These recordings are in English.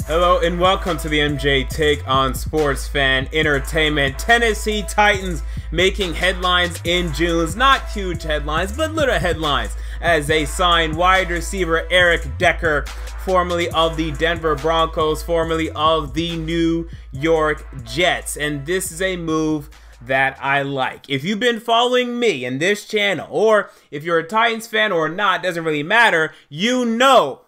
Hello and welcome to the MJ Take on Sports Fan Entertainment. Tennessee Titans making headlines in June. Not huge headlines, but little headlines as they sign wide receiver Eric Decker, formerly of the Denver Broncos, formerly of the New York Jets. And this is a move that I like. If you've been following me and this channel, or if you're a Titans fan or not, doesn't really matter, you know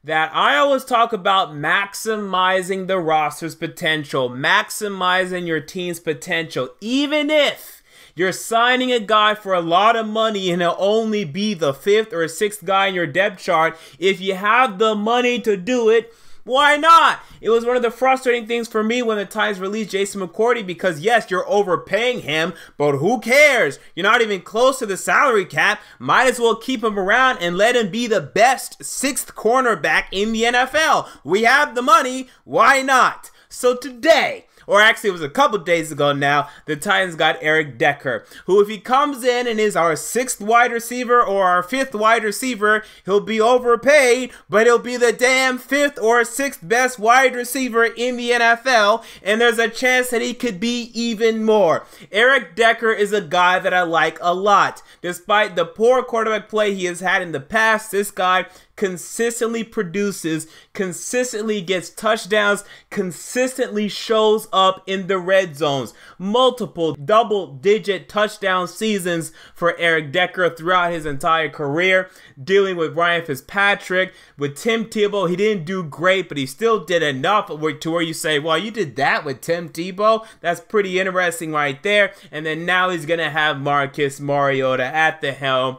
that I always talk about maximizing the roster's potential, maximizing your team's potential. Even if you're signing a guy for a lot of money and he'll only be the 5th or 6th guy in your depth chart, if you have the money to do it, why not? It was one of the frustrating things for me when the Titans released Jason McCourty because, yes, you're overpaying him, but who cares? You're not even close to the salary cap. Might as well keep him around and let him be the best 6th cornerback in the NFL. We have the money. Why not? So today, or actually it was a couple days ago now, the Titans got Eric Decker, who if he comes in and is our 6th wide receiver or our 5th wide receiver, he'll be overpaid, but he'll be the damn 5th or 6th best wide receiver in the NFL, and there's a chance that he could be even more. Eric Decker is a guy that I like a lot. Despite the poor quarterback play he has had in the past, this guy consistently produces, consistently gets touchdowns, consistently shows up in the red zones. Multiple double-digit touchdown seasons for Eric Decker throughout his entire career, dealing with Ryan Fitzpatrick. With Tim Tebow, he didn't do great, but he still did enough to where you say, well, you did that with Tim Tebow? That's pretty interesting right there. And then now he's going to have Marcus Mariota at the helm.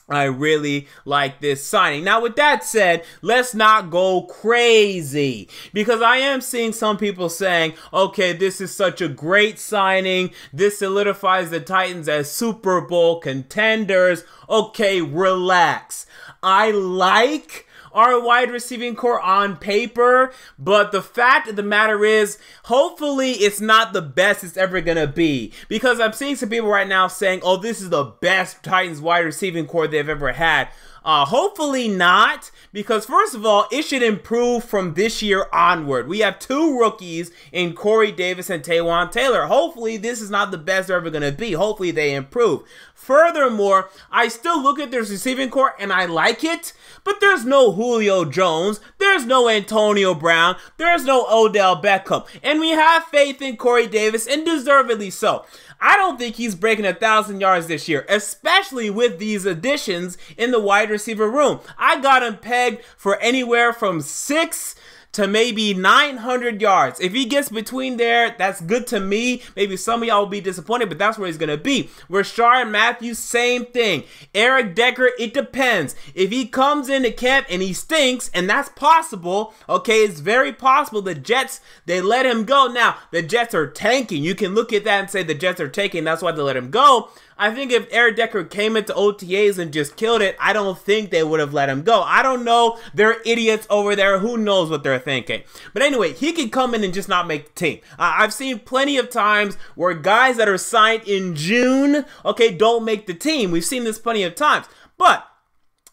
I really like this signing. Now, with that said, let's not go crazy, because I am seeing some people saying, okay, this is such a great signing. This solidifies the Titans as Super Bowl contenders. Okay, relax. I like our wide receiving core on paper, but the fact of the matter is, hopefully it's not the best it's ever gonna be, because I'm seeing some people right now saying, oh, this is the best Titans wide receiving core they've ever had. Hopefully not, because first of all, it should improve from this year onward. We have 2 rookies in Corey Davis and Taywan Taylor. Hopefully this is not the best they're ever going to be. Hopefully they improve. Furthermore, I still look at this receiving core and I like it, but there's no Julio Jones, there's no Antonio Brown, there's no Odell Beckham, and we have faith in Corey Davis, and deservedly so. I don't think he's breaking 1,000 yards this year, especially with these additions in the wide receiver room. I got him pegged for anywhere from 6 to maybe 900 yards. If he gets between there, that's good to me. Maybe some of y'all will be disappointed, but that's where he's going to be. Rashard Matthews, same thing. Eric Decker, it depends. If he comes into camp and he stinks, and that's possible, okay, it's very possible. The Jets, they let him go. Now, the Jets are tanking. You can look at that and say the Jets are tanking. That's why they let him go. I think if Eric Decker came into OTAs and just killed it, I don't think they would have let him go. I don't know. They're idiots over there. Who knows what they're thinking? But anyway, he could come in and just not make the team. I've seen plenty of times where guys that are signed in June, okay, don't make the team. We've seen this plenty of times. But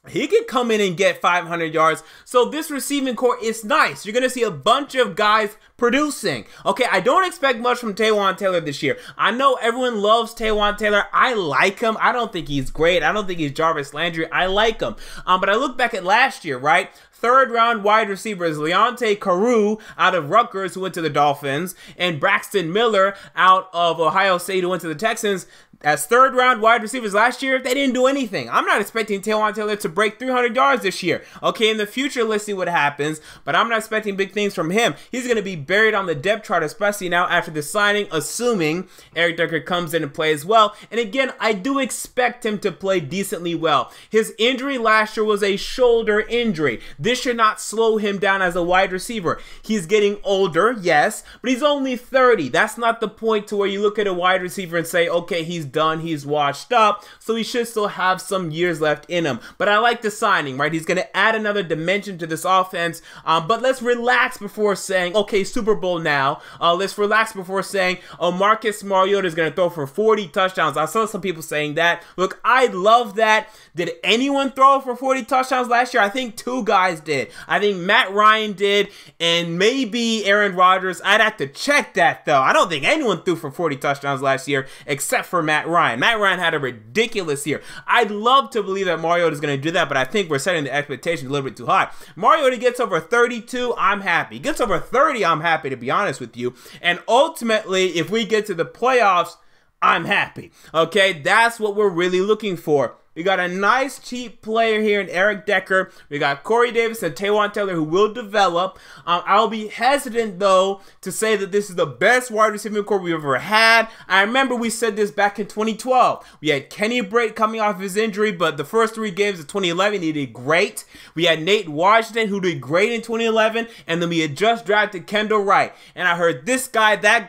he could come in and get 500 yards. So this receiving core is nice. You're going to see a bunch of guys producing. Okay, I don't expect much from Taywan Taylor this year. I know everyone loves Taywan Taylor. I like him. I don't think he's great. I don't think he's Jarvis Landry. I like him. But I look back at last year, right? 3rd round wide receivers, Leonte Carew out of Rutgers, who went to the Dolphins, and Braxton Miller out of Ohio State, who went to the Texans. As 3rd round wide receivers last year, they didn't do anything. I'm not expecting Taywan Taylor to break 300 yards this year. Okay, in the future, let's see what happens, but I'm not expecting big things from him. He's going to be buried on the depth chart, especially now after the signing, assuming Eric Decker comes in and plays well. And again, I do expect him to play decently well. His injury last year was a shoulder injury. This should not slow him down as a wide receiver. He's getting older, yes, but he's only 30. That's not the point to where you look at a wide receiver and say, okay, he's done, he's washed up, so he should still have some years left in him. But I like the signing, right? He's going to add another dimension to this offense, but let's relax before saying, okay, Super Bowl now. Let's relax before saying, oh, Marcus Mariota is going to throw for 40 touchdowns. I saw some people saying that. Look, I love that. Did anyone throw for 40 touchdowns last year? I think 2 guys did. I think Matt Ryan did, and maybe Aaron Rodgers. I'd have to check that, though. I don't think anyone threw for 40 touchdowns last year except for Matt Ryan. Matt Ryan had a ridiculous year. I'd love to believe that Mariota is going to do that, but I think we're setting the expectations a little bit too high. Mariota gets over 32, I'm happy. Gets over 30, I'm happy, to be honest with you. And ultimately, if we get to the playoffs, I'm happy. Okay, that's what we're really looking for. We got a nice cheap player here in Eric Decker. We got Corey Davis and Taywan Taylor who will develop. I'll be hesitant, though, to say that this is the best wide receiving core we've ever had. I remember we said this back in 2012. We had Kenny Britt coming off his injury, but the first 3 games of 2011, he did great. We had Nate Washington, who did great in 2011, and then we had just drafted Kendall Wright. And I heard this guy, that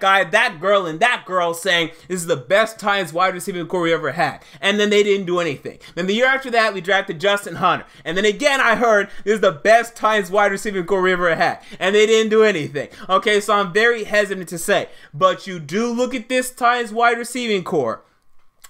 girl, and that girl saying this is the best Titans wide receiving core we ever had. And then they didn't do anything. Then the year after that, we drafted Justin Hunter. And then again, I heard this is the best Titans wide receiving core we ever had. And they didn't do anything. Okay, so I'm very hesitant to say. But you do look at this Titans wide receiving core,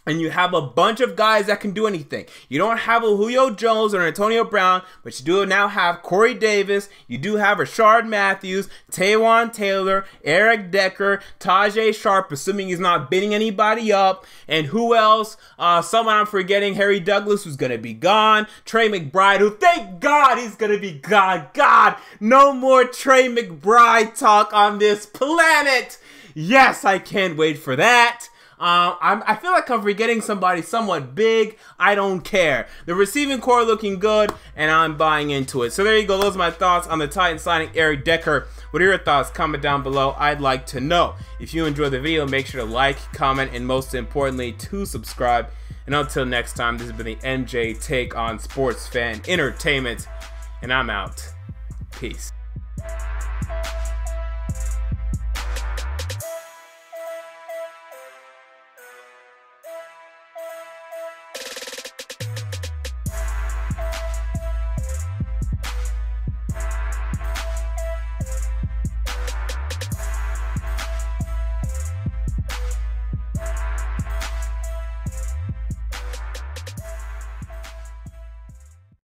and you have a bunch of guys that can do anything. You don't have a Julio Jones or Antonio Brown, but you do now have Corey Davis. You do have Rashard Matthews, Taywan Taylor, Eric Decker, Tajay Sharp, assuming he's not bidding anybody up. And who else? Someone I'm forgetting, Harry Douglas, who's going to be gone. Trey McBride, who, thank God, he's going to be gone. God, no more Trey McBride talk on this planet. Yes, I can't wait for that. I feel like I'm forgetting somebody somewhat big. I don't care. The receiving core looking good, and I'm buying into it. So there you go. Those are my thoughts on the Titans signing Eric Decker. What are your thoughts? Comment down below. I'd like to know. If you enjoyed the video, make sure to like, comment, and most importantly, to subscribe. And until next time, this has been the MJ Take on Sports Fan Entertainment, and I'm out. Peace.